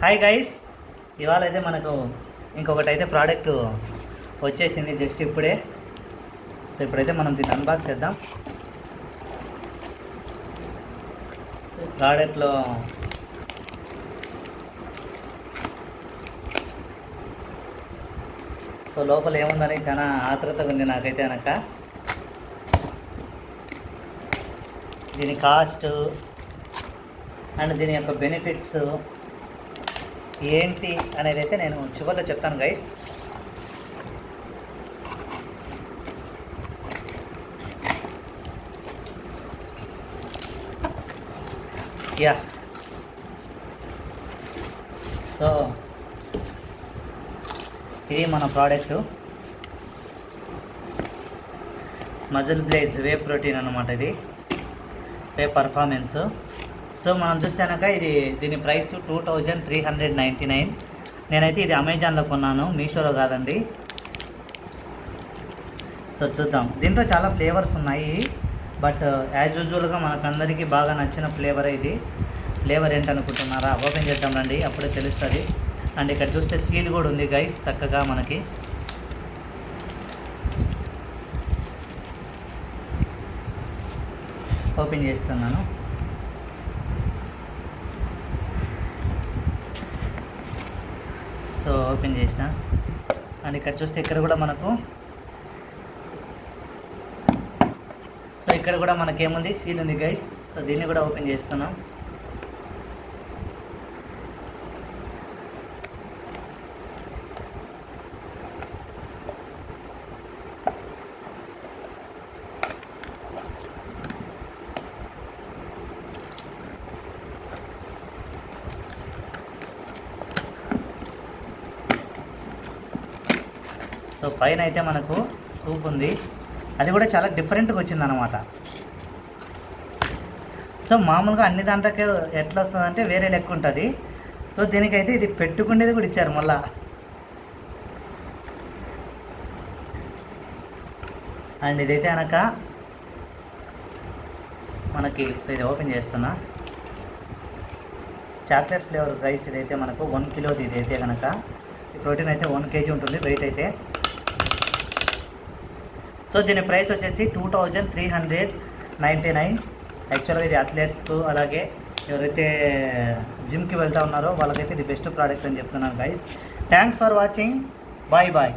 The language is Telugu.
హాయ్ గైస్, ఇవాళ అయితే మనకు ఇంకొకటి అయితే ప్రోడక్ట్ వచ్చేసింది జస్ట్ ఇప్పుడే. సో ఇప్పుడైతే మనం దీన్ని అన్బాక్స్ చేద్దాం. సో ప్రోడక్ట్లో సో లోపల ఏముందని చాలా ఆతృతగా ఉంది నాకైతే అనక. దీని కాస్ట్ అండ్ దీని యొక్క బెనిఫిట్స్ ఏంటి అనేది అయితే నేను చివరిలో చెప్తాను గైస్. యా సో ఇది మన product muscle blaze whey protein అన్నమాట. ఇది వే పర్ఫార్మెన్స్. సో మనం చూస్తే కనుక దీని ప్రైస్ 2399. నేనైతే ఇది అమెజాన్లో కొన్నాను, మీషోలో కాదండి. సో చూద్దాం. దీంట్లో చాలా ఫ్లేవర్స్ ఉన్నాయి, బట్ యాజ్ యూజువల్గా మనకందరికీ బాగా నచ్చిన ఫ్లేవర్ ఇది. ఫ్లేవర్ ఏంటనుకుంటున్నారా? ఓపెన్ చేద్దాం రండి, అప్పుడే తెలుస్తుంది. అండ్ ఇక్కడ చూస్తే సీల్ కూడా ఉంది గైస్ చక్కగా మనకి. ఓపెన్ చేస్తున్నాను. సో ఓపెన్ చేసిన. అండ్ ఇక్కడ చూస్తే ఇక్కడ కూడా మనకు ఇక్కడ కూడా మనకేముంది, సీల్ ఉంది గైస్. సో దీన్ని కూడా ఓపెన్ చేస్తున్నాం. సో పైన అయితే మనకు స్కూప్ ఉంది, అది కూడా చాలా డిఫరెంట్గా వచ్చింది అనమాట. సో మామూలుగా అన్ని దాంట్లోకి ఎట్లా వస్తుందంటే వేరే లెక్క ఉంటుంది. సో దీనికైతే ఇది పెట్టుకునేది కూడా ఇచ్చారు మళ్ళా. అండ్ ఇదైతే కనుక మనకి, సో ఇది ఓపెన్ చేస్తున్నా, చాక్లెట్ ఫ్లేవర్ రైస్. ఇదైతే మనకు 1 కిలోది. ఇదైతే కనుక ఈ ప్రోటీన్ అయితే 1 kg ఉంటుంది వెయిట్ అయితే. సో దీని ప్రైస్ వచ్చేసి 2399. యాక్చువల్గా ఇది అథ్లెట్స్కు, అలాగే ఎవరైతే జిమ్కి వెళ్తూ ఉన్నారో వాళ్ళకైతే ఇది బెస్ట్ ప్రోడక్ట్ అని చెప్తున్నాను guys. Thanks for watching. Bye bye.